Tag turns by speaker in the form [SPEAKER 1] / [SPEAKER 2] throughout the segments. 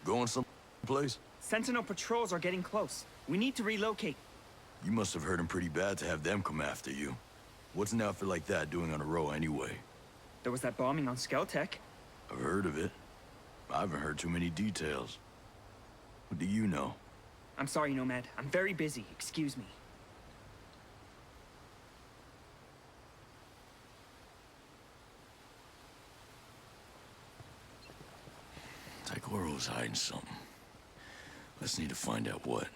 [SPEAKER 1] Going someplace?
[SPEAKER 2] Sentinel patrols are getting close. We need to relocate.
[SPEAKER 1] You must have hurt him pretty bad to have them come after you. What's an outfit like that doing on a row anyway?
[SPEAKER 2] There was that bombing on Skeltec.
[SPEAKER 1] I've heard of it. I haven't heard too many details. What do you know?
[SPEAKER 2] I'm sorry, Nomad. I'm very busy. Excuse me.
[SPEAKER 1] Taikoro's hiding something. Let's need to find out what.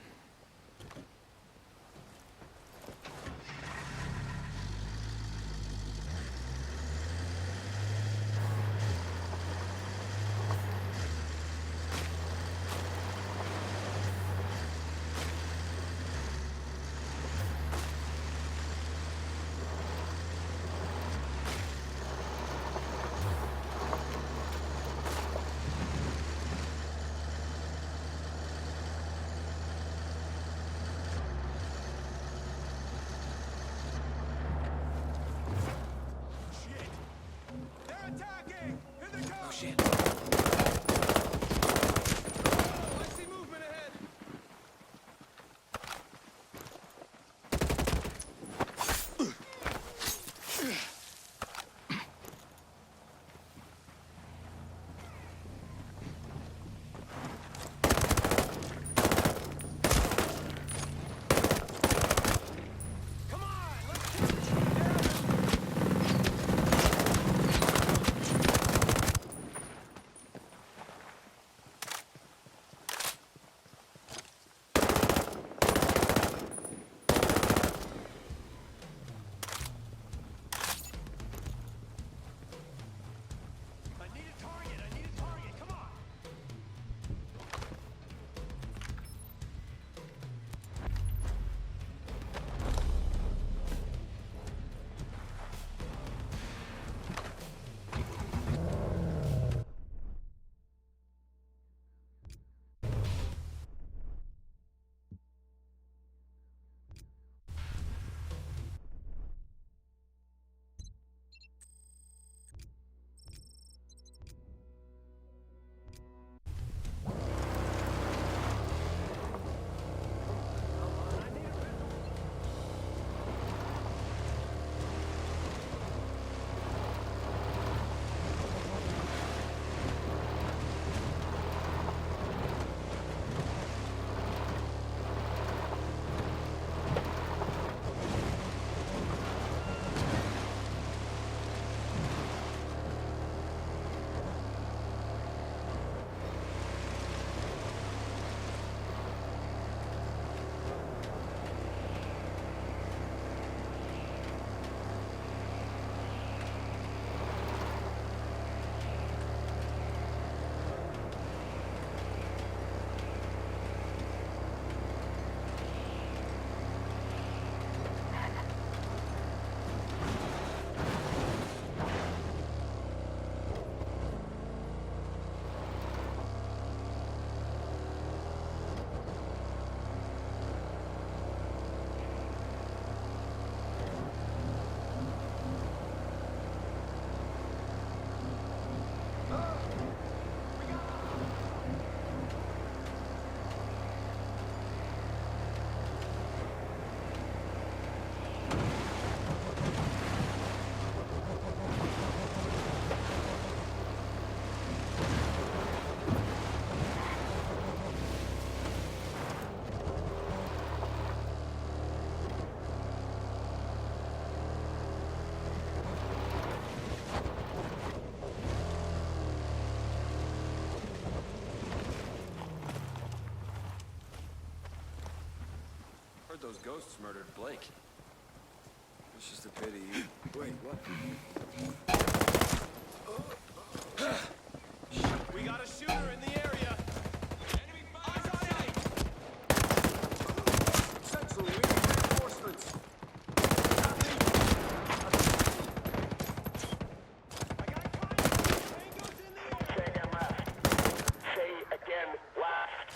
[SPEAKER 3] Those ghosts murdered Blake. It's just a pity. Wait, what? We got a shooter in the area! Enemy fire! Central, we need reinforcements! I got a contact! Tango's in the area!
[SPEAKER 4] Say again left. Say again left.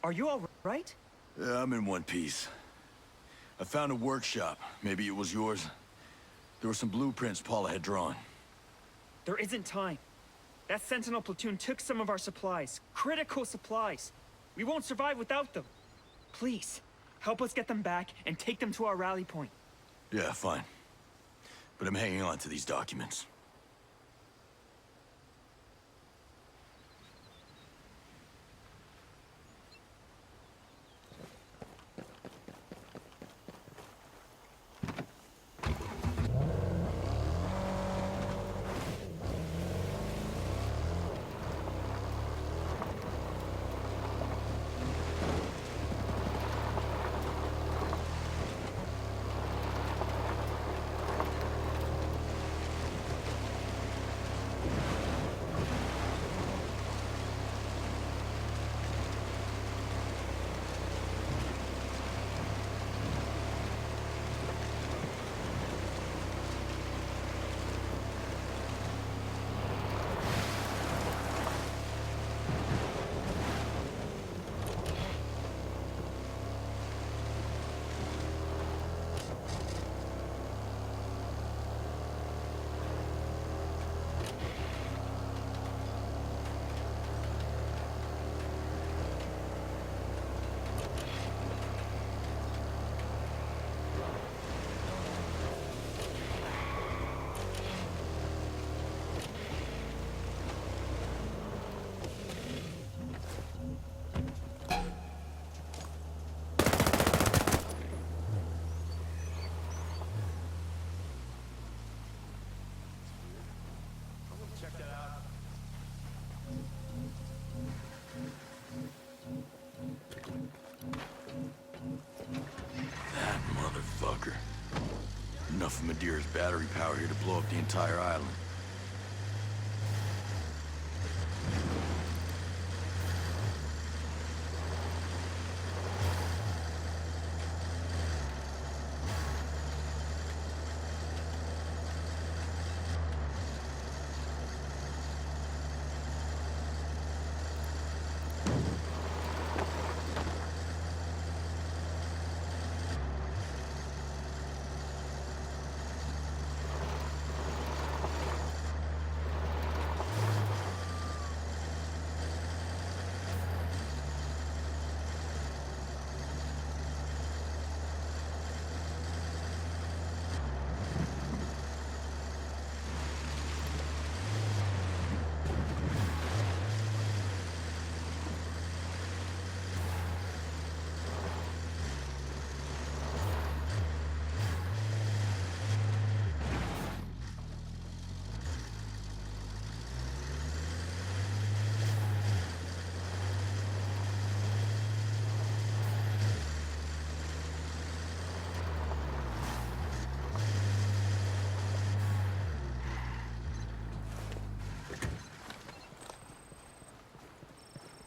[SPEAKER 2] Are you all right?
[SPEAKER 1] Yeah, I'm in one piece. I found a workshop. Maybe it was yours. There were some blueprints Paula had drawn.
[SPEAKER 2] There isn't time. That Sentinel platoon took some of our supplies. Critical supplies. We won't survive without them. Please, help us get them back and take them to our rally point.
[SPEAKER 1] Yeah, fine. But I'm hanging on to these documents. That motherfucker. Enough of Madeira's battery power here to blow up the entire island.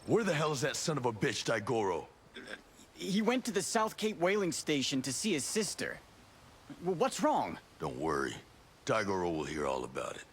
[SPEAKER 1] Where the hell is that son of a bitch, Daigoro?
[SPEAKER 5] He went to the South Cape whaling station to see his sister. What's wrong?
[SPEAKER 1] Don't worry. Daigoro will hear all about it.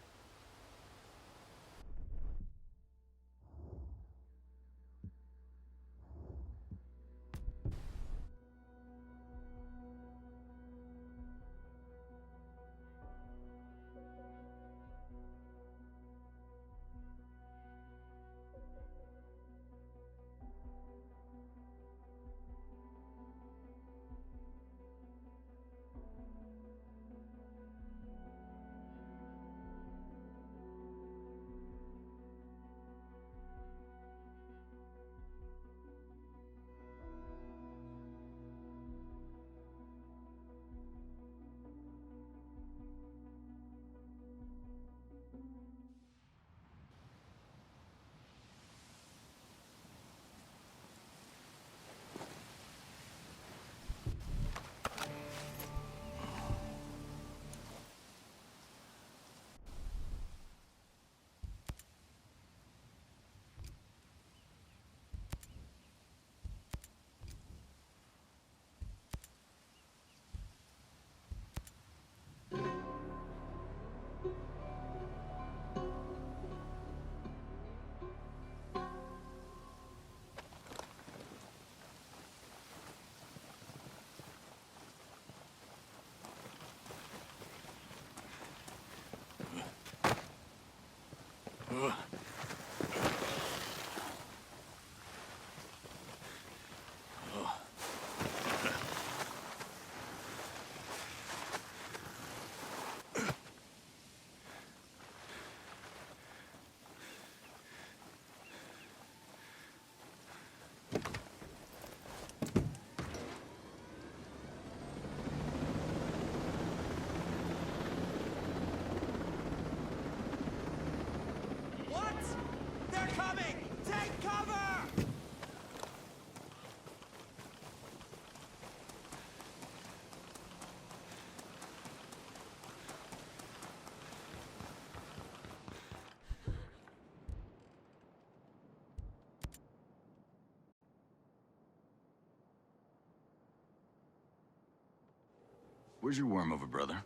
[SPEAKER 1] Where's your worm over, brother?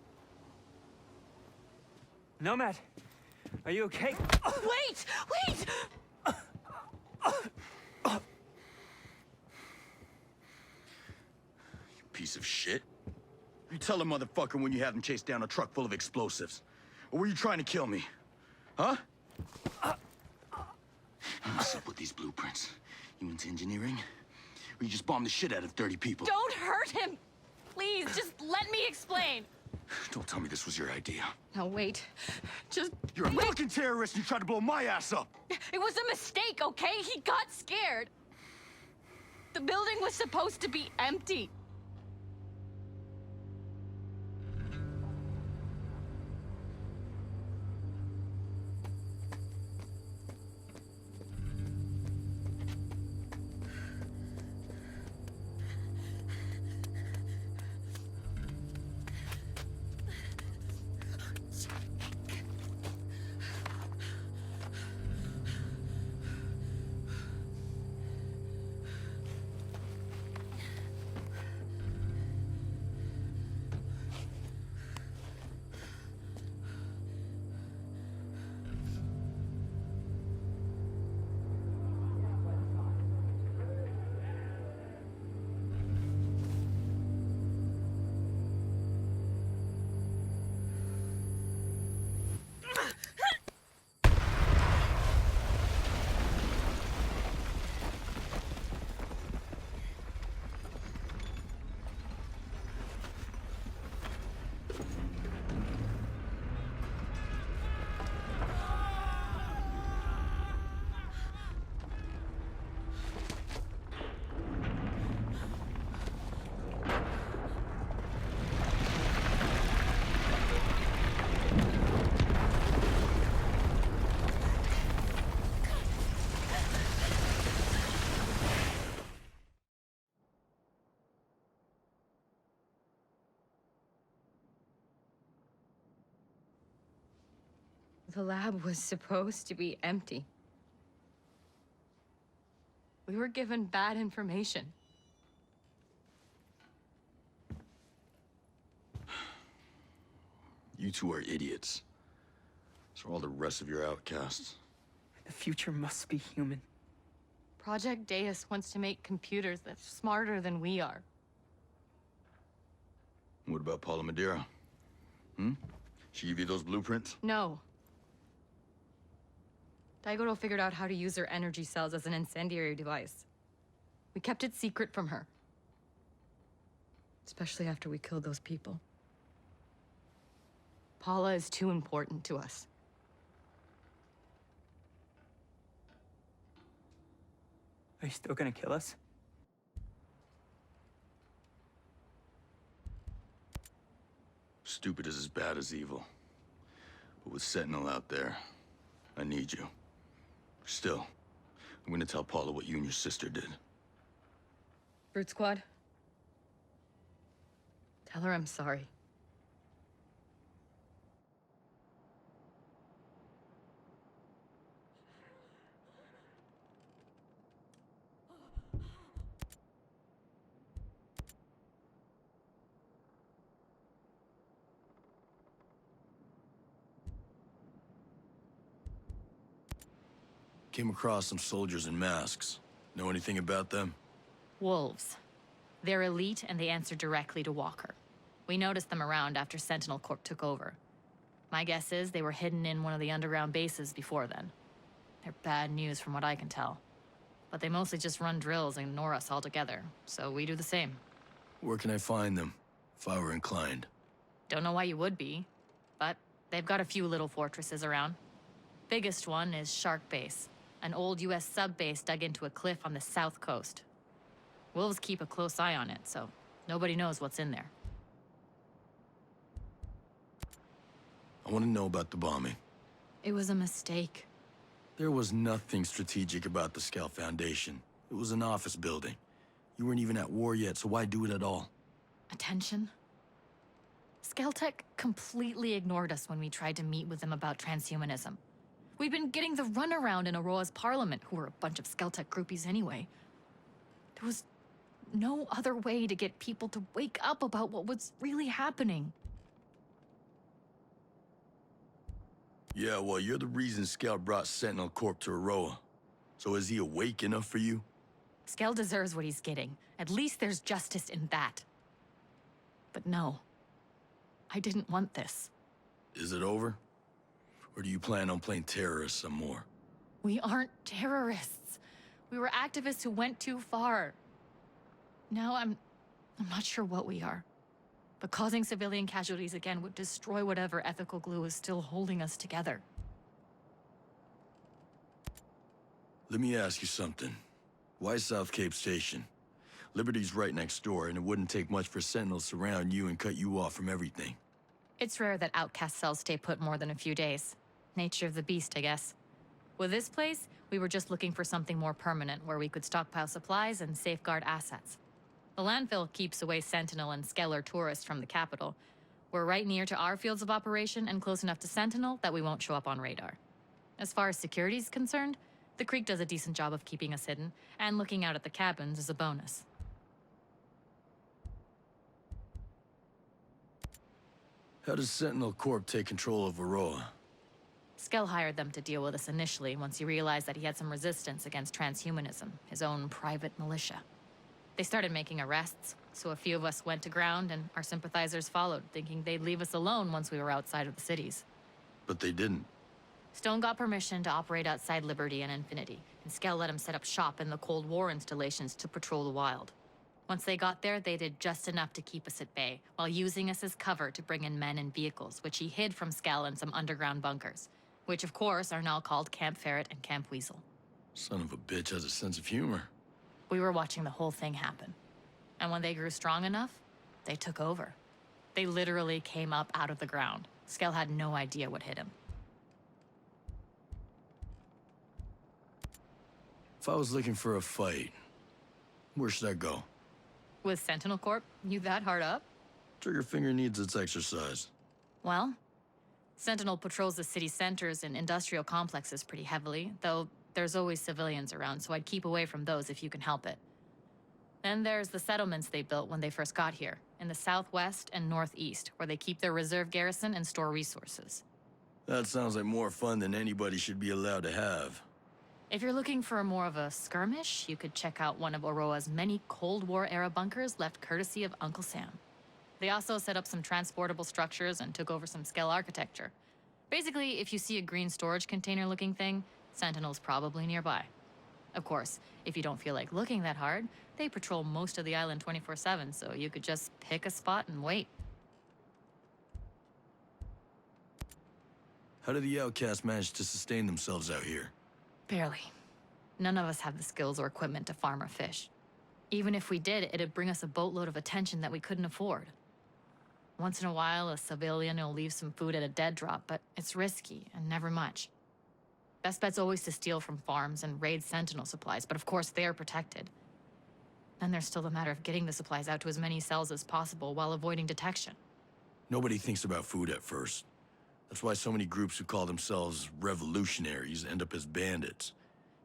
[SPEAKER 2] Nomad, are you okay?
[SPEAKER 6] Wait! Wait!
[SPEAKER 1] You piece of shit. You tell a motherfucker when you have him chase down a truck full of explosives. Or were you trying to kill me? Huh? What's up with these blueprints? You into engineering? Or you just bombed the shit out of 30 people?
[SPEAKER 6] Don't hurt him! Please, just let me explain.
[SPEAKER 1] Don't tell me this was your idea.
[SPEAKER 6] No, wait. Just
[SPEAKER 1] You're a
[SPEAKER 6] wait.
[SPEAKER 1] fucking terrorist and you tried to blow my ass up!
[SPEAKER 6] It was a mistake, okay? He got scared. The building was supposed to be empty. The lab was supposed to be empty. We were given bad information.
[SPEAKER 1] You two are idiots. So are all the rest of your outcasts.
[SPEAKER 2] The future must be human.
[SPEAKER 6] Project Deus wants to make computers that's smarter than we are.
[SPEAKER 1] What about Paula Madeira? She give you those blueprints?
[SPEAKER 6] No. Daigoro figured out how to use her energy cells as an incendiary device. We kept it secret from her. Especially after we killed those people. Paula is too important to us.
[SPEAKER 2] Are you still gonna kill us?
[SPEAKER 1] Stupid is as bad as evil. But with Sentinel out there, I need you. Still, I'm gonna tell Paula what you and your sister did.
[SPEAKER 6] Brute Squad? Tell her I'm sorry.
[SPEAKER 1] Came across some soldiers in masks. Know anything about them?
[SPEAKER 6] Wolves. They're elite and they answer directly to Walker. We noticed them around after Sentinel Corp took over. My guess is they were hidden in one of the underground bases before then. They're bad news from what I can tell. But they mostly just run drills and ignore us altogether, so we do the same.
[SPEAKER 1] Where can I find them, if I were inclined?
[SPEAKER 6] Don't know why you would be, but they've got a few little fortresses around. Biggest one is Shark Base, an old US sub-base dug into a cliff on the south coast. Wolves keep a close eye on it, so nobody knows what's in there.
[SPEAKER 1] I want to know about the bombing.
[SPEAKER 6] It was a mistake.
[SPEAKER 1] There was nothing strategic about the Scout Foundation. It was an office building. You weren't even at war yet, so why do it at all?
[SPEAKER 6] Attention? Skeltec completely ignored us when we tried to meet with them about transhumanism. We'd been getting the runaround in Aurora's parliament, who were a bunch of Skeltec groupies anyway. There was no other way to get people to wake up about what was really happening.
[SPEAKER 1] Yeah, well, you're the reason Scout brought Sentinel Corp to Aroa. So is he awake enough for you?
[SPEAKER 6] Skell deserves what he's getting. At least there's justice in that. But no, I didn't want this.
[SPEAKER 1] Is it over? Or do you plan on playing terrorist some more?
[SPEAKER 6] We aren't terrorists. We were activists who went too far. Now I'm not sure what we are. But causing civilian casualties again would destroy whatever ethical glue is still holding us together.
[SPEAKER 1] Let me ask you something. Why South Cape Station? Liberty's right next door, and it wouldn't take much for Sentinels to surround you and cut you off from everything.
[SPEAKER 6] It's rare that outcast cells stay put more than a few days. Nature of the beast, I guess. With this place, we were just looking for something more permanent where we could stockpile supplies and safeguard assets. The landfill keeps away Sentinel and Skeller tourists from the capital. We're right near to our fields of operation and close enough to Sentinel that we won't show up on radar. As far as security's concerned, the Creek does a decent job of keeping us hidden, and looking out at the cabins is a bonus.
[SPEAKER 1] How does Sentinel Corp take control of Aroa?
[SPEAKER 6] Skell hired them to deal with us initially once he realized that he had some resistance against transhumanism, his own private militia. They started making arrests, so a few of us went to ground and our sympathizers followed, thinking they'd leave us alone once we were outside of the cities.
[SPEAKER 1] But they didn't.
[SPEAKER 6] Stone got permission to operate outside Liberty and Infinity, and Skell let him set up shop in the Cold War installations to patrol the wild. Once they got there, they did just enough to keep us at bay, while using us as cover to bring in men and vehicles, which he hid from Skell in some underground bunkers, which of course are now called Camp Ferret and Camp Weasel.
[SPEAKER 1] Son of a bitch has a sense of humor.
[SPEAKER 6] We were watching the whole thing happen. And when they grew strong enough, they took over. They literally came up out of the ground. Skell had no idea what hit him.
[SPEAKER 1] If I was looking for a fight, where should I go?
[SPEAKER 6] With Sentinel Corp, you that hard up?
[SPEAKER 1] Triggerfinger needs its exercise.
[SPEAKER 6] Well, Sentinel patrols the city centers and industrial complexes pretty heavily, though there's always civilians around, so I'd keep away from those if you can help it. Then there's the settlements they built when they first got here, in the southwest and northeast, where they keep their reserve garrison and store resources.
[SPEAKER 1] That sounds like more fun than anybody should be allowed to have.
[SPEAKER 6] If you're looking for more of a skirmish, you could check out one of Aroa's many Cold War-era bunkers left courtesy of Uncle Sam. They also set up some transportable structures and took over some Skell architecture. Basically, if you see a green storage container-looking thing, Sentinel's probably nearby. Of course, if you don't feel like looking that hard, they patrol most of the island 24/7, so you could just pick a spot and wait.
[SPEAKER 1] How do the outcasts manage to sustain themselves out here?
[SPEAKER 6] Barely. None of us have the skills or equipment to farm or fish. Even if we did, it'd bring us a boatload of attention that we couldn't afford. Once in a while, a civilian will leave some food at a dead drop, but it's risky and never much. Best bet's always to steal from farms and raid Sentinel supplies, but of course they're protected. Then there's still the matter of getting the supplies out to as many cells as possible while avoiding detection.
[SPEAKER 1] Nobody thinks about food at first. That's why so many groups who call themselves revolutionaries end up as bandits.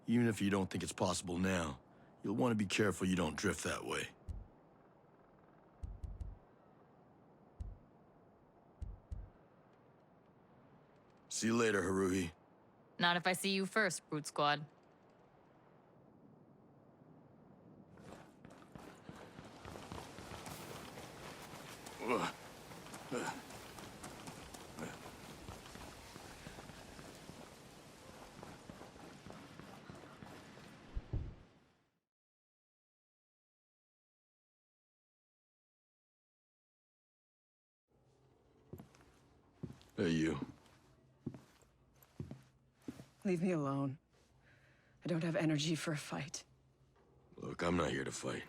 [SPEAKER 1] Even if you don't think it's possible now, you'll want to be careful you don't drift that way. See you later, Haruhi.
[SPEAKER 6] Not if I see you first, Brute Squad.
[SPEAKER 1] Hey, you.
[SPEAKER 7] Leave me alone. I don't have energy for a fight.
[SPEAKER 1] Look, I'm not here to fight.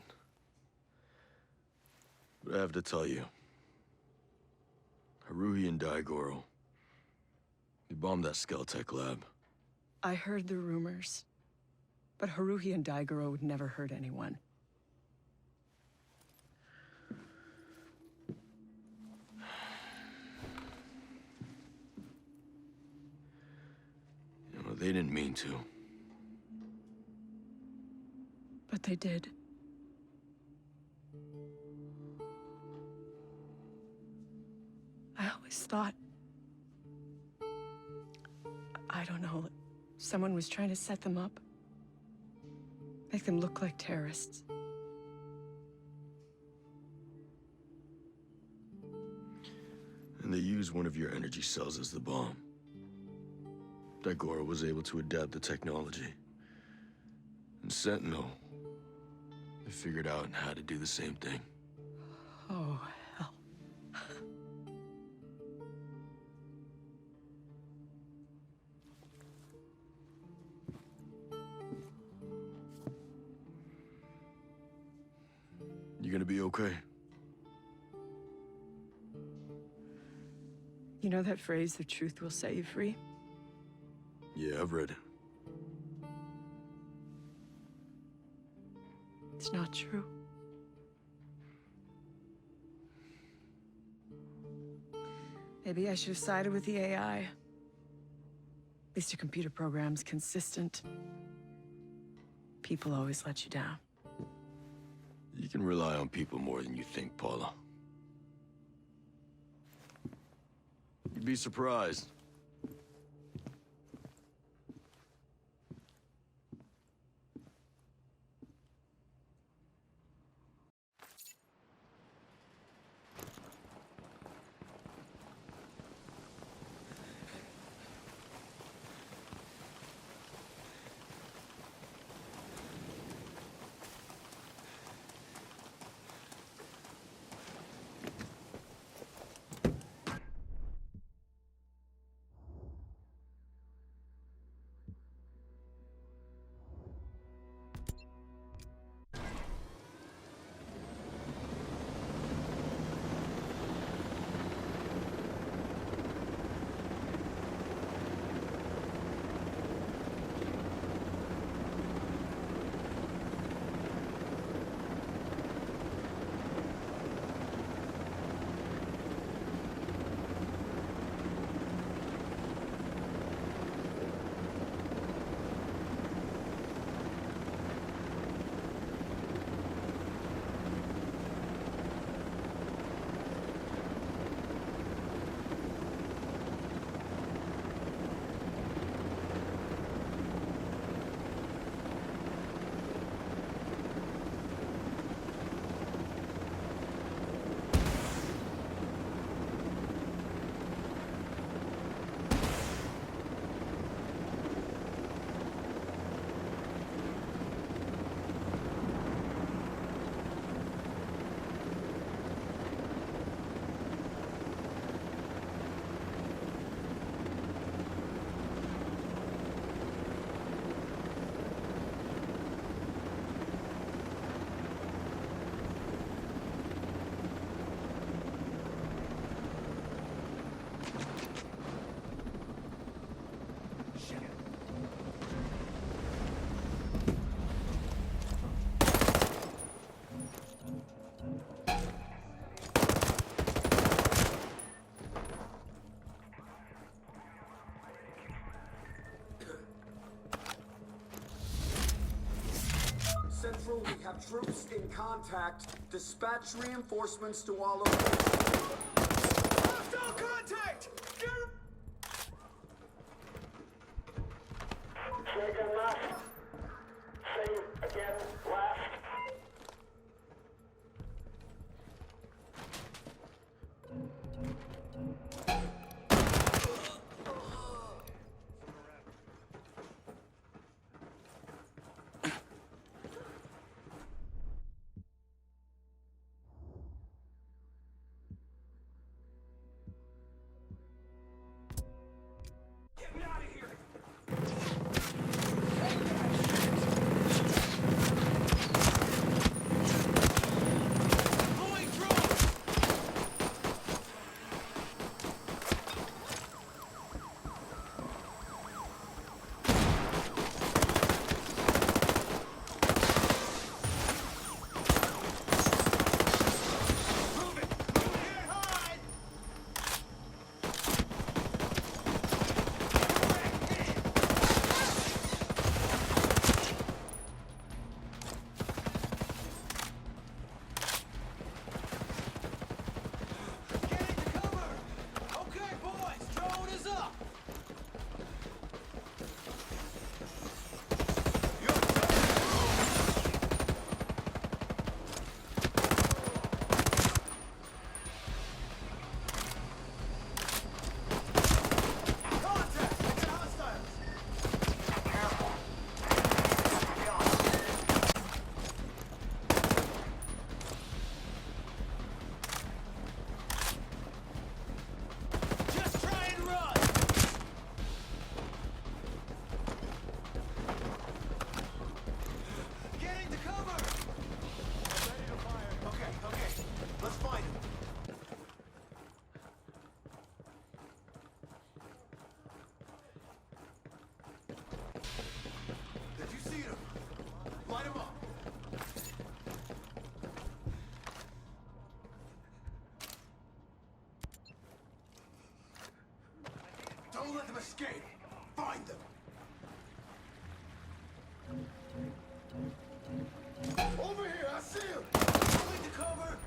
[SPEAKER 1] But I have to tell you. Haruhi and Daigoro. They bombed that Skeltech lab.
[SPEAKER 7] I heard the rumors. But Haruhi and Daigoro would never hurt anyone.
[SPEAKER 1] You know, they didn't mean to.
[SPEAKER 7] But they did. I always thought, I don't know, someone was trying to set them up. Make them look like terrorists.
[SPEAKER 1] And they used one of your energy cells as the bomb. Daigoro was able to adapt the technology. And Sentinel, they figured out how to do the same thing.
[SPEAKER 7] Oh, hell.
[SPEAKER 1] You gonna be okay?
[SPEAKER 7] You know that phrase, the truth will set you free?
[SPEAKER 1] Yeah, I've read it.
[SPEAKER 7] It's not true. Maybe I should have sided with the AI. At least a computer program's consistent. People always let you down.
[SPEAKER 1] You can rely on people more than you think, Paula. You'd be surprised.
[SPEAKER 8] Central, we have troops in contact. Dispatch reinforcements to all locations. Hostile contact!
[SPEAKER 4] Say again last. Say again last.
[SPEAKER 8] Get me out of here! escape. Find them. Over here, I see him. Going to cover.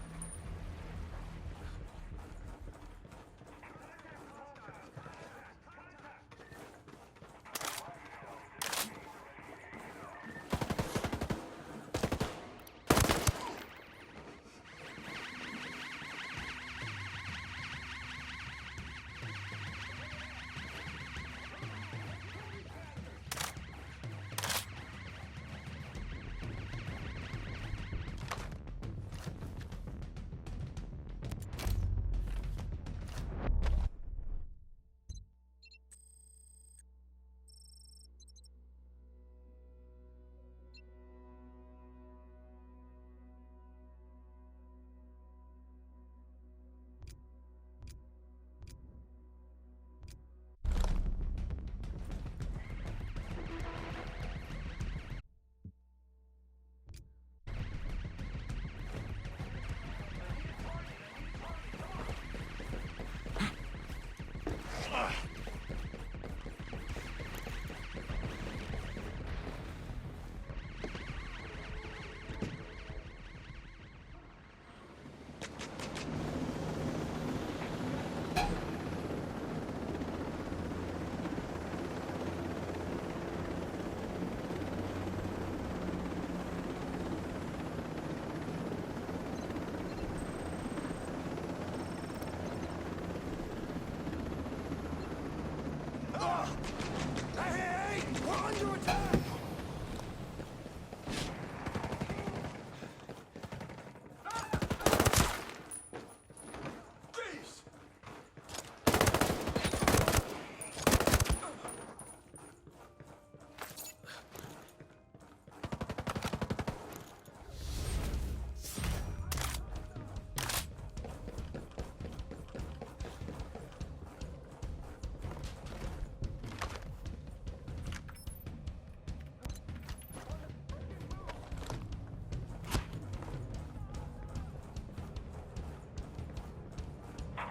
[SPEAKER 8] Hey! We're under attack! Jeez!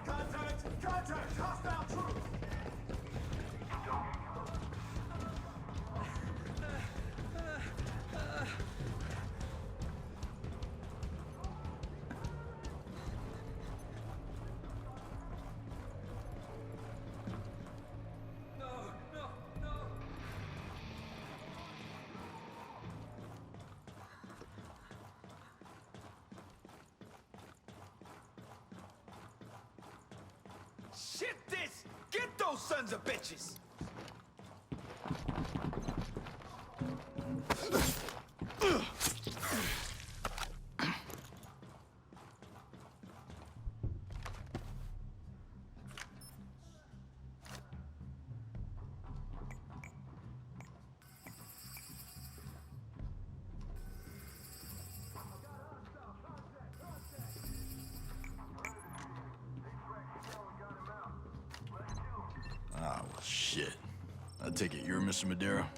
[SPEAKER 8] Contact! Contact! Hostile troops!
[SPEAKER 9] Shit this! Get those sons of bitches!
[SPEAKER 1] Ah, well, shit. I take it you're Mr. Madera?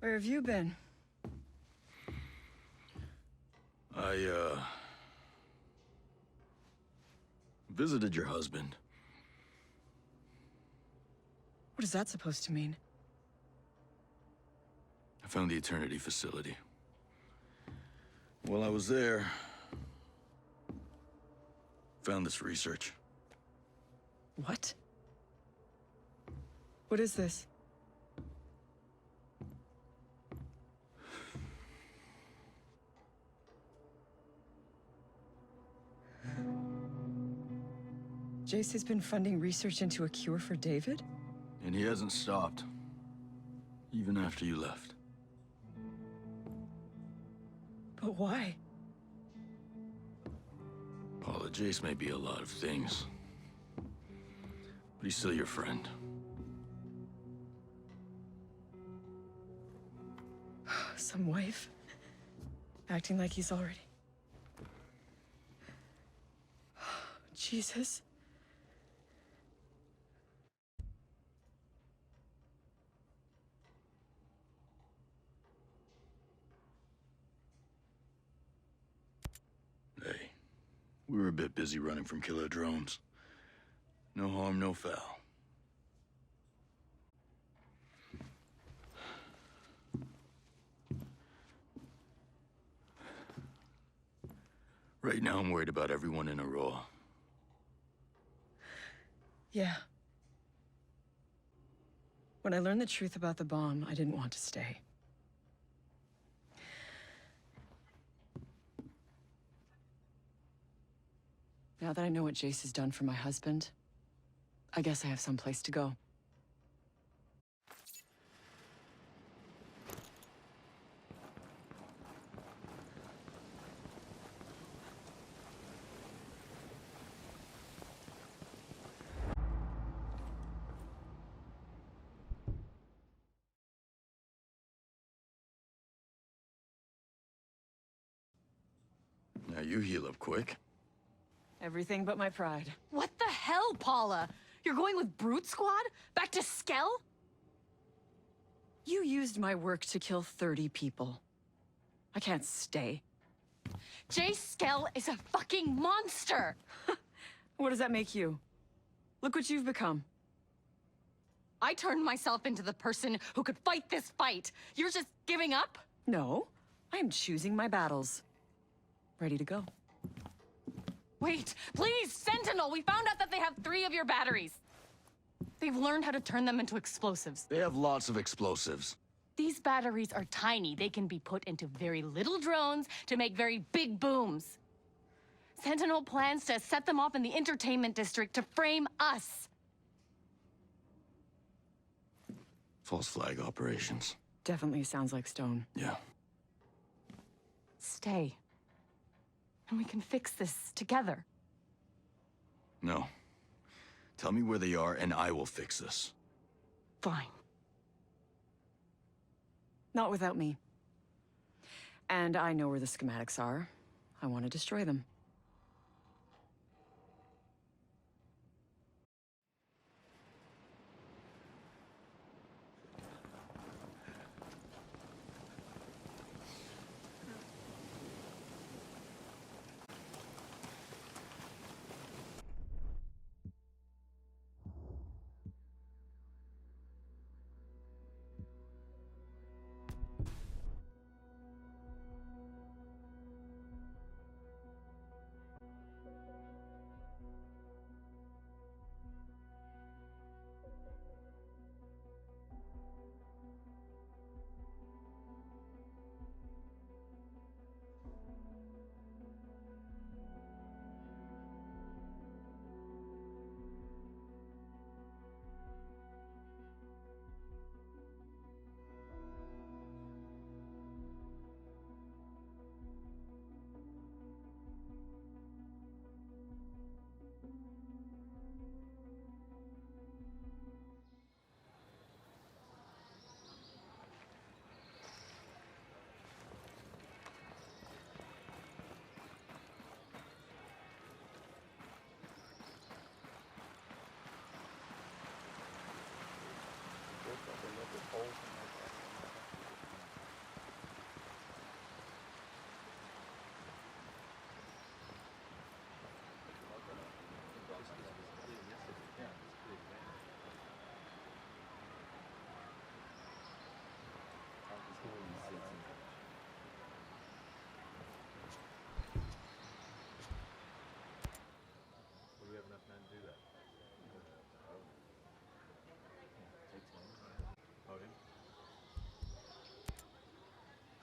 [SPEAKER 7] Where have you been?
[SPEAKER 1] I, visited your husband.
[SPEAKER 7] What is that supposed to mean?
[SPEAKER 1] I found the Eternity facility. While I was there, found this research.
[SPEAKER 7] What? What is this? Jace has been funding research into a cure for David?
[SPEAKER 1] And he hasn't stopped. Even after you left.
[SPEAKER 7] But why?
[SPEAKER 1] Paula, Jace may be a lot of things. But he's still your friend.
[SPEAKER 7] Some wife? Acting like he's already... Jesus.
[SPEAKER 1] Hey, we were a bit busy running from killer drones. No harm, no foul. Right now, I'm worried about everyone in Aurora.
[SPEAKER 7] Yeah. When I learned the truth about the bomb, I didn't want to stay. Now that I know what Jace has done for my husband, I guess I have some place to go.
[SPEAKER 1] Now you heal up quick.
[SPEAKER 7] Everything but my pride.
[SPEAKER 6] What the hell, Paula? You're going with Brute Squad? Back to Skell?
[SPEAKER 7] You used my work to kill 30 people. I can't stay.
[SPEAKER 6] Jay Skell is a fucking monster!
[SPEAKER 7] What does that make you? Look what you've become.
[SPEAKER 6] I turned myself into the person who could fight this fight. You're just giving up?
[SPEAKER 7] No, I am choosing my battles. Ready to go.
[SPEAKER 6] Wait, please, Sentinel! We found out that they have 3 of your batteries. They've learned how to turn them into explosives.
[SPEAKER 1] They have lots of explosives.
[SPEAKER 6] These batteries are tiny. They can be put into very little drones to make very big booms. Sentinel plans to set them off in the entertainment district to frame us.
[SPEAKER 1] False flag operations.
[SPEAKER 7] Definitely sounds like Stone.
[SPEAKER 1] Yeah.
[SPEAKER 6] Stay. And we can fix this together.
[SPEAKER 1] No. Tell me where they are and I will fix this.
[SPEAKER 6] Fine.
[SPEAKER 7] Not without me. And I know where the schematics are. I want to destroy them.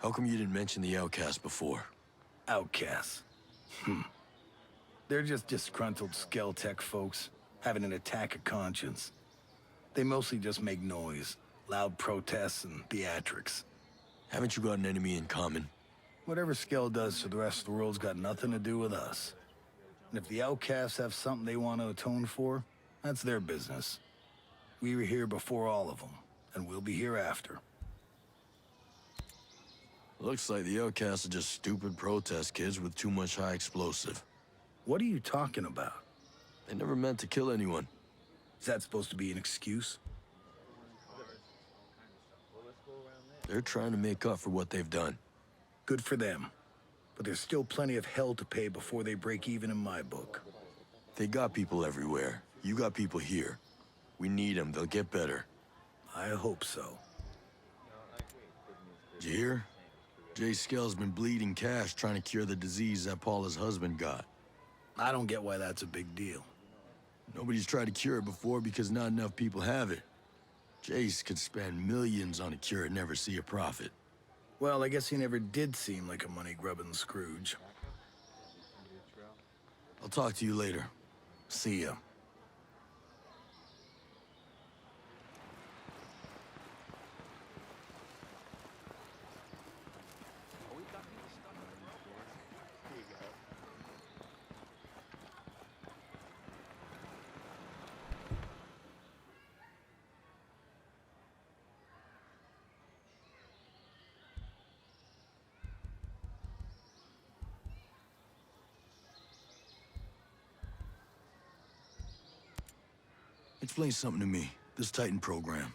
[SPEAKER 1] How come you didn't mention the outcast before?
[SPEAKER 8] Outcasts. They're just disgruntled Skeltech folks, having an attack of conscience. They mostly just make noise, loud protests and theatrics.
[SPEAKER 1] Haven't you got an enemy in common?
[SPEAKER 8] Whatever Skell does to the rest of the world's got nothing to do with us. And if the outcasts have something they want to atone for, that's their business. We were here before all of them, and we'll be here after.
[SPEAKER 1] Looks like the outcasts are just stupid protest kids with too much high explosive.
[SPEAKER 8] What are you talking about?
[SPEAKER 1] They never meant to kill anyone.
[SPEAKER 8] Is that supposed to be an excuse?
[SPEAKER 1] They're trying to make up for what they've done.
[SPEAKER 8] Good for them. But there's still plenty of hell to pay before they break even in my book.
[SPEAKER 1] They got people everywhere. You got people here. We need them. They'll get better.
[SPEAKER 8] I hope so.
[SPEAKER 1] Did you hear? Jay Skell's been bleeding cash trying to cure the disease that Paula's husband got.
[SPEAKER 8] I don't get why that's a big deal.
[SPEAKER 1] Nobody's tried to cure it before because not enough people have it. Jace could spend millions on a cure and never see a profit.
[SPEAKER 8] Well, I guess he never did seem like a money-grubbing Scrooge.
[SPEAKER 1] I'll talk to you later.
[SPEAKER 8] See ya.
[SPEAKER 1] Explain something to me, this Titan program.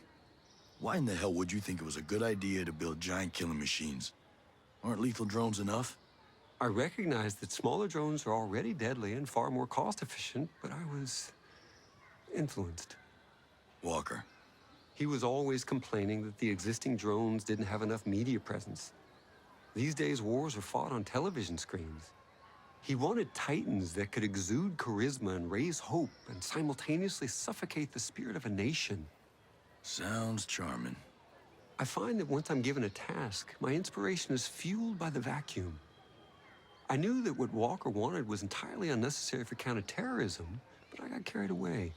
[SPEAKER 1] Why in the hell would you think it was a good idea to build giant killing machines? Aren't lethal drones enough?
[SPEAKER 10] I recognize that smaller drones are already deadly and far more cost-efficient, but I was influenced.
[SPEAKER 1] Walker.
[SPEAKER 10] He was always complaining that the existing drones didn't have enough media presence. These days, wars are fought on television screens. He wanted Titans that could exude charisma and raise hope and simultaneously suffocate the spirit of a nation.
[SPEAKER 1] Sounds charming.
[SPEAKER 10] I find that once I'm given a task, my inspiration is fueled by the vacuum. I knew that what Walker wanted was entirely unnecessary for counterterrorism, but I got carried away.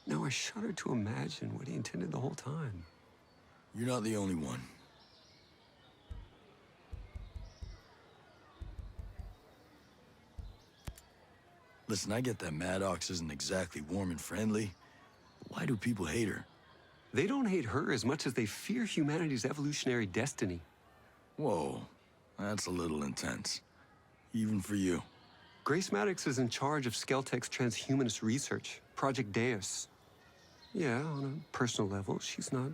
[SPEAKER 10] Now I shudder to imagine what he intended the whole time.
[SPEAKER 1] You're not the only one. Listen, I get that Maddox isn't exactly warm and friendly. Why do people hate her?
[SPEAKER 10] They don't hate her as much as they fear humanity's evolutionary destiny.
[SPEAKER 1] Whoa, that's a little intense. Even for you.
[SPEAKER 10] Grace Maddox is in charge of Skeltech's transhumanist research, Project Deus. Yeah, on a personal level, she's not,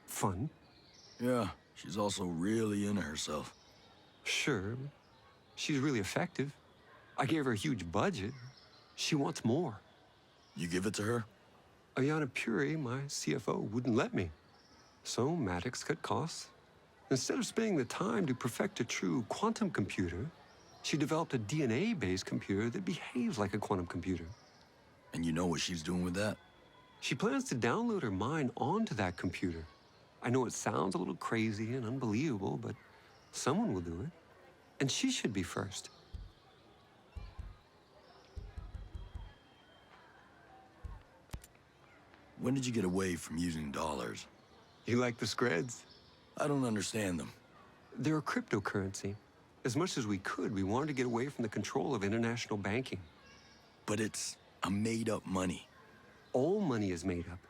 [SPEAKER 10] fun.
[SPEAKER 1] Yeah, she's also really into herself.
[SPEAKER 10] Sure, she's really effective. I gave her a huge budget. She wants more.
[SPEAKER 1] You give it to her?
[SPEAKER 10] Ayana Puri, my CFO, wouldn't let me. So Maddox cut costs. Instead of spending the time to perfect a true quantum computer, she developed a DNA-based computer that behaves like a quantum computer.
[SPEAKER 1] And you know what she's doing with that?
[SPEAKER 10] She plans to download her mind onto that computer. I know it sounds a little crazy and unbelievable, but someone will do it. And she should be first.
[SPEAKER 1] When did you get away from using dollars?
[SPEAKER 10] You like the Screds?
[SPEAKER 1] I don't understand them.
[SPEAKER 10] They're a cryptocurrency. As much as we could, we wanted to get away from the control of international banking.
[SPEAKER 1] But it's a made-up money.
[SPEAKER 10] All money is made up.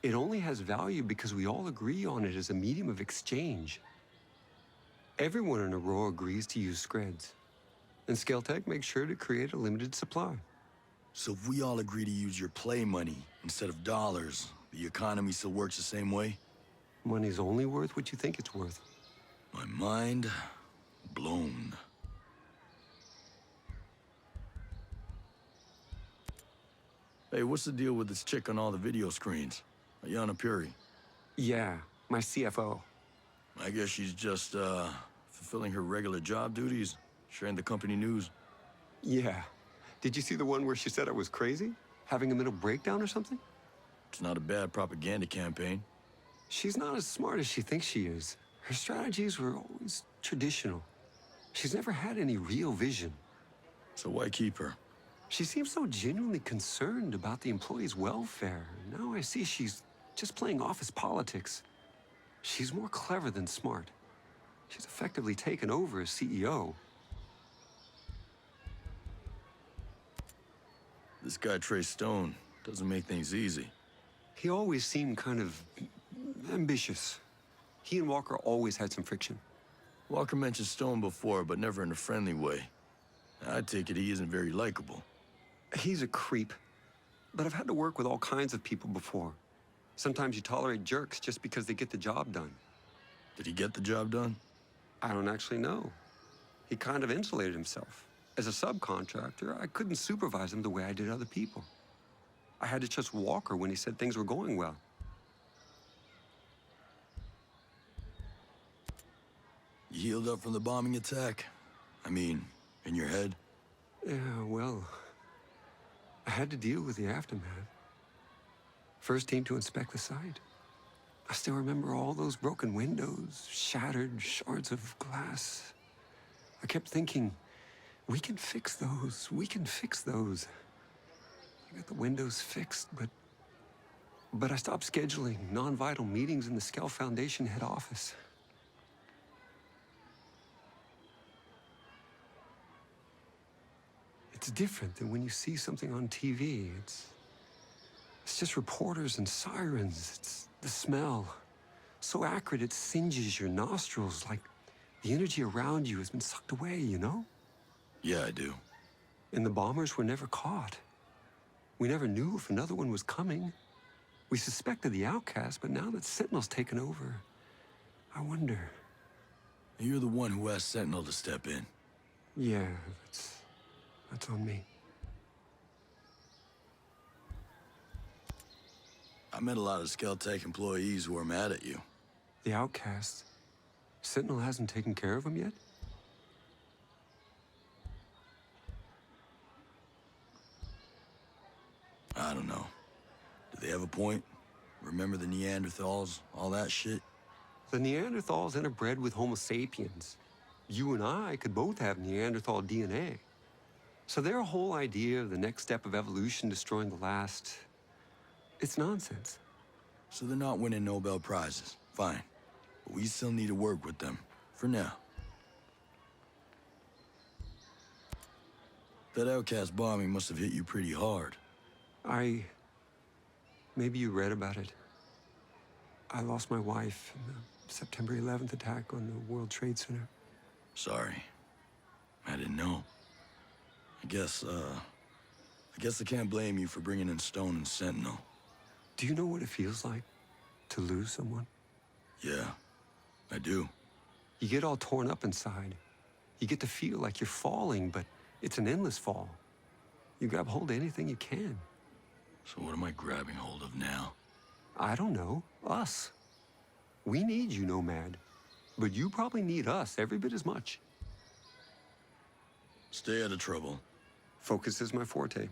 [SPEAKER 10] It only has value because we all agree on it as a medium of exchange. Everyone in Aurora agrees to use Screds. And Skeltech makes sure to create a limited supply.
[SPEAKER 1] So if we all agree to use your play money instead of dollars, the economy still works the same way?
[SPEAKER 10] Money's only worth what you think it's worth.
[SPEAKER 1] My mind blown. Hey, what's the deal with this chick on all the video screens? Ayana Puri.
[SPEAKER 10] Yeah, my CFO.
[SPEAKER 1] I guess she's just, fulfilling her regular job duties, sharing the company news.
[SPEAKER 10] Yeah. Did you see the one where she said I was crazy? Having a mental breakdown or something?
[SPEAKER 1] It's not a bad propaganda campaign.
[SPEAKER 10] She's not as smart as she thinks she is. Her strategies were always traditional. She's never had any real vision.
[SPEAKER 1] So why keep her?
[SPEAKER 10] She seems so genuinely concerned about the employees' welfare. Now I see she's just playing office politics. She's more clever than smart. She's effectively taken over as CEO.
[SPEAKER 1] This guy Trey Stone doesn't make things easy.
[SPEAKER 10] He always seemed kind of ambitious. He and Walker always had some friction.
[SPEAKER 1] Walker mentioned Stone before, but never in a friendly way. I take it he isn't very likable.
[SPEAKER 10] He's a creep. But I've had to work with all kinds of people before. Sometimes you tolerate jerks just because they get the job done.
[SPEAKER 1] Did he get the job done?
[SPEAKER 10] I don't actually know. He kind of insulated himself. As a subcontractor, I couldn't supervise him the way I did other people. I had to trust Walker when he said things were going well.
[SPEAKER 1] You healed up from the bombing attack? I mean, in your head?
[SPEAKER 10] Yeah, well, I had to deal with the aftermath. First team to inspect the site. I still remember all those broken windows, shattered shards of glass. I kept thinking, we can fix those. We can fix those. I got the windows fixed, but I stopped scheduling non-vital meetings in the Skell Foundation head office. It's different than when you see something on TV. It's just reporters and sirens. It's the smell. So acrid it singes your nostrils, like the energy around you has been sucked away, you know?
[SPEAKER 1] Yeah, I do.
[SPEAKER 10] And the bombers were never caught. We never knew if another one was coming. We suspected the outcast, but now that Sentinel's taken over, I wonder.
[SPEAKER 1] You're the one who asked Sentinel to step in.
[SPEAKER 10] Yeah, that's on me.
[SPEAKER 1] I met a lot of Skeltech employees who are mad at you.
[SPEAKER 10] The outcast? Sentinel hasn't taken care of him yet?
[SPEAKER 1] I don't know. Do they have a point? Remember the Neanderthals, all that shit?
[SPEAKER 10] The Neanderthals interbred with Homo sapiens. You and I could both have Neanderthal DNA. So their whole idea of the next step of evolution destroying the last, it's nonsense.
[SPEAKER 1] So they're not winning Nobel Prizes. Fine. But we still need to work with them. For now. That outcast bombing must have hit you pretty hard.
[SPEAKER 10] Maybe you read about it. I lost my wife in the September 11th attack on the World Trade Center.
[SPEAKER 1] Sorry. I didn't know. I guess I can't blame you for bringing in Stone and Sentinel.
[SPEAKER 10] Do you know what it feels like to lose someone?
[SPEAKER 1] Yeah, I do.
[SPEAKER 10] You get all torn up inside. You get to feel like you're falling, but it's an endless fall. You grab hold of anything you can.
[SPEAKER 1] So what am I grabbing hold of now?
[SPEAKER 10] I don't know. Us. We need you, Nomad. But you probably need us every bit as much.
[SPEAKER 1] Stay out of trouble.
[SPEAKER 10] Focus is my forte.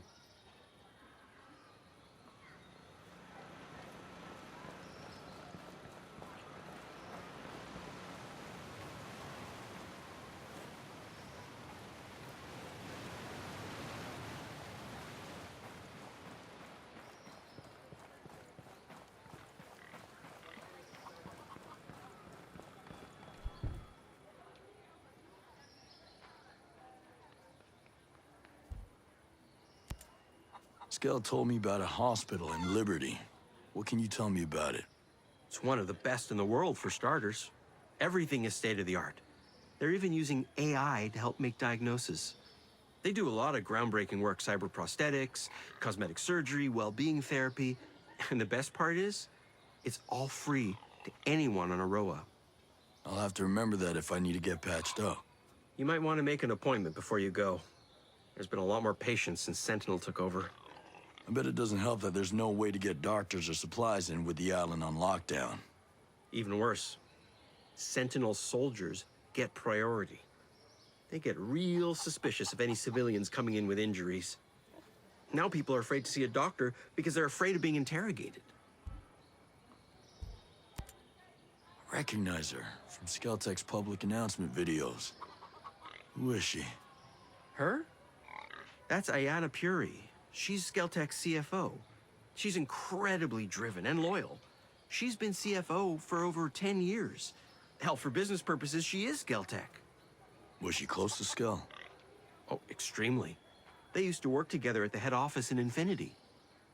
[SPEAKER 1] Skell told me about a hospital in Liberty. What can you tell me about it?
[SPEAKER 11] It's one of the best in the world, for starters. Everything is state-of-the-art. They're even using AI to help make diagnoses. They do a lot of groundbreaking work: cyber prosthetics, cosmetic surgery, well-being therapy. And the best part is, it's all free to anyone on Aroa.
[SPEAKER 1] I'll have to remember that if I need to get patched up.
[SPEAKER 11] You might want to make an appointment before you go. There's been a lot more patients since Sentinel took over.
[SPEAKER 1] I bet it doesn't help that there's no way to get doctors or supplies in with the island on lockdown.
[SPEAKER 11] Even worse, Sentinel soldiers get priority. They get real suspicious of any civilians coming in with injuries. Now people are afraid to see a doctor because they're afraid of being interrogated.
[SPEAKER 1] recognize her from Skeltech's public announcement videos. Who is she?
[SPEAKER 11] Her? That's Ayana Puri. She's Skeltech's CFO. She's incredibly driven and loyal. She's been CFO for over 10 years. Hell, for business purposes, she is Skeltech.
[SPEAKER 1] Was she close to Skel?
[SPEAKER 11] Oh, extremely. They used to work together at the head office in Infinity.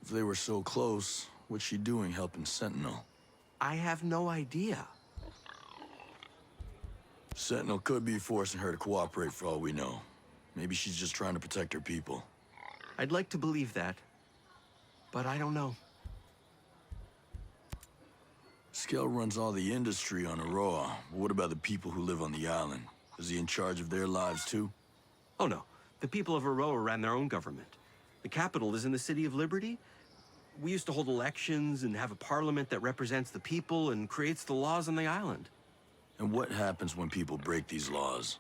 [SPEAKER 1] If they were so close, what's she doing helping Sentinel?
[SPEAKER 11] I have no idea.
[SPEAKER 1] Sentinel could be forcing her to cooperate for all we know. Maybe she's just trying to protect her people.
[SPEAKER 11] I'd like to believe that, but I don't know.
[SPEAKER 1] Skel runs all the industry on Aroa. But what about the people who live on the island? Is he in charge of their lives too?
[SPEAKER 11] Oh no, the people of Aroa ran their own government. The capital is in the City of Liberty. We used to hold elections and have a parliament that represents the people and creates the laws on the island.
[SPEAKER 1] And what happens when people break these laws?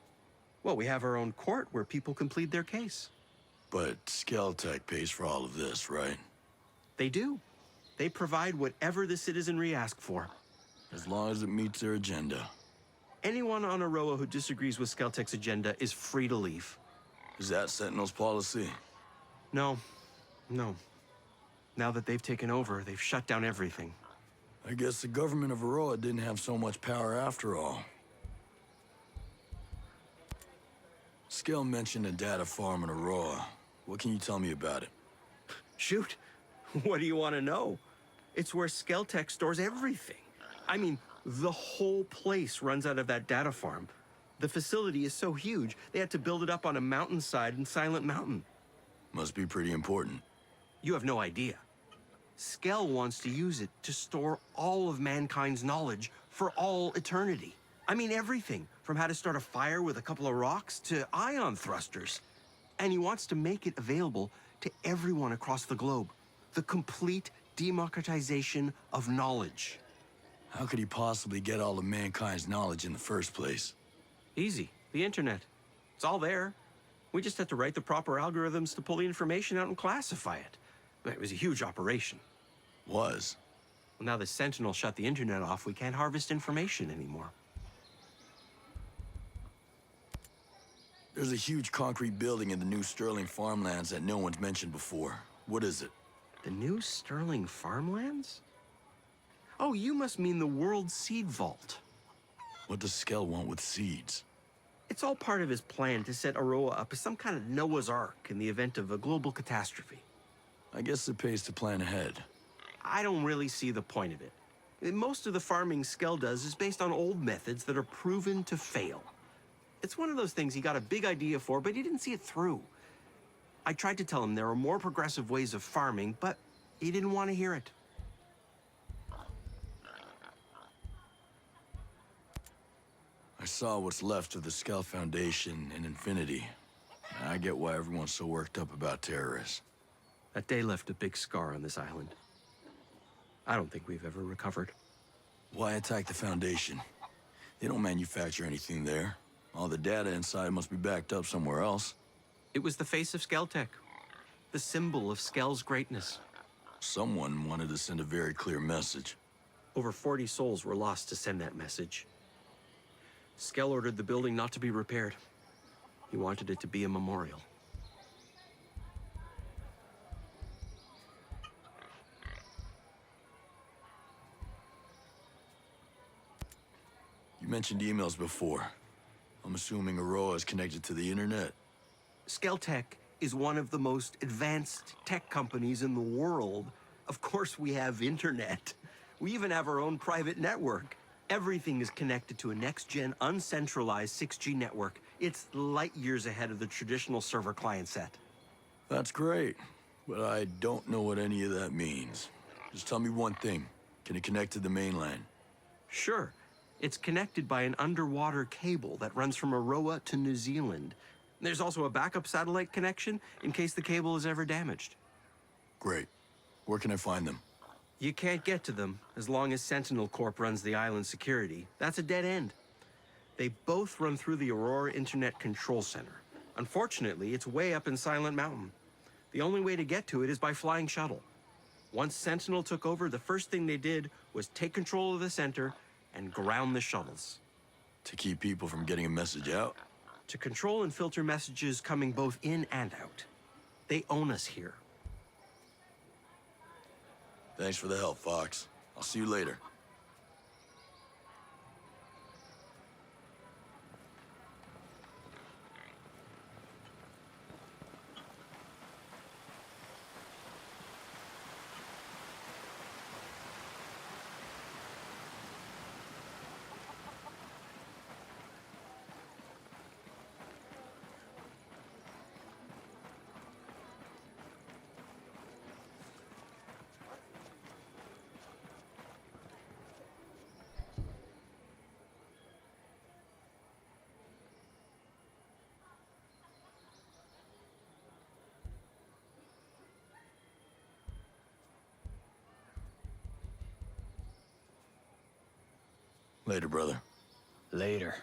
[SPEAKER 11] Well, we have our own court where people can plead their case.
[SPEAKER 1] But Skeltech pays for all of this, right?
[SPEAKER 11] They do. They provide whatever the citizenry ask for.
[SPEAKER 1] As long as it meets their agenda.
[SPEAKER 11] Anyone on Aroa who disagrees with Skeltech's agenda is free to leave.
[SPEAKER 1] Is that Sentinel's policy?
[SPEAKER 11] No. No. Now that they've taken over, they've shut down everything.
[SPEAKER 1] I guess the government of Aroa didn't have so much power after all. Skel mentioned a data farm in Aroa. What can you tell me about it?
[SPEAKER 11] Shoot. What do you want to know? It's where Skeltech stores everything. I mean, the whole place runs out of that data farm. The facility is so huge, they had to build it up on a mountainside in Silent Mountain.
[SPEAKER 1] Must be pretty important.
[SPEAKER 11] You have no idea. Skel wants to use it to store all of mankind's knowledge for all eternity. I mean everything, from how to start a fire with a couple of rocks to ion thrusters. And he wants to make it available to everyone across the globe. The complete democratization of knowledge.
[SPEAKER 1] How could he possibly get all of mankind's knowledge in the first place?
[SPEAKER 11] Easy. The internet. It's all there. We just had to write the proper algorithms to pull the information out and classify it. It was a huge operation.
[SPEAKER 1] Was?
[SPEAKER 11] Well, now the Sentinel shut the internet off, we can't harvest information anymore.
[SPEAKER 1] There's a huge concrete building in the new Sterling farmlands that no one's mentioned before. What is it?
[SPEAKER 11] The new Sterling farmlands? Oh, you must mean the World Seed Vault.
[SPEAKER 1] What does Skel want with seeds?
[SPEAKER 11] It's all part of his plan to set Aroa up as some kind of Noah's Ark in the event of a global catastrophe.
[SPEAKER 1] I guess it pays to plan ahead.
[SPEAKER 11] I don't really see the point of it. Most of the farming Skel does is based on old methods that are proven to fail. It's one of those things he got a big idea for, but he didn't see it through. I tried to tell him there are more progressive ways of farming, but he didn't want to hear it.
[SPEAKER 1] I saw what's left of the Skel Foundation in Infinity. I get why everyone's so worked up about terrorists.
[SPEAKER 11] That day left a big scar on this island. I don't think we've ever recovered.
[SPEAKER 1] Why attack the Foundation? They don't manufacture anything there. All the data inside must be backed up somewhere else.
[SPEAKER 11] It was the face of Skeltech, the symbol of Skel's greatness.
[SPEAKER 1] Someone wanted to send a very clear message.
[SPEAKER 11] Over 40 souls were lost to send that message. Skel ordered the building not to be repaired. He wanted it to be a memorial.
[SPEAKER 1] You mentioned emails before. I'm assuming Aroa is connected to the internet.
[SPEAKER 11] Skeltech is one of the most advanced tech companies in the world. Of course we have internet. We even have our own private network. Everything is connected to a next-gen, uncentralized 6G network. It's light years ahead of the traditional server client set.
[SPEAKER 1] That's great, but I don't know what any of that means. Just tell me one thing. Can it connect to the mainland?
[SPEAKER 11] Sure. It's connected by an underwater cable that runs from Aroa to New Zealand. There's also a backup satellite connection in case the cable is ever damaged.
[SPEAKER 1] Great. Where can I find them?
[SPEAKER 11] You can't get to them as long as Sentinel Corp runs the island's security. That's a dead end. They both run through the Aurora Internet Control Center. Unfortunately, it's way up in Silent Mountain. The only way to get to it is by flying shuttle. Once Sentinel took over, the first thing they did was take control of the center and ground the shuttles.
[SPEAKER 1] To keep people from getting a message out?
[SPEAKER 11] To control and filter messages coming both in and out. They own us here.
[SPEAKER 1] Thanks for the help, Fox. I'll see you later. Later, brother.
[SPEAKER 5] Later.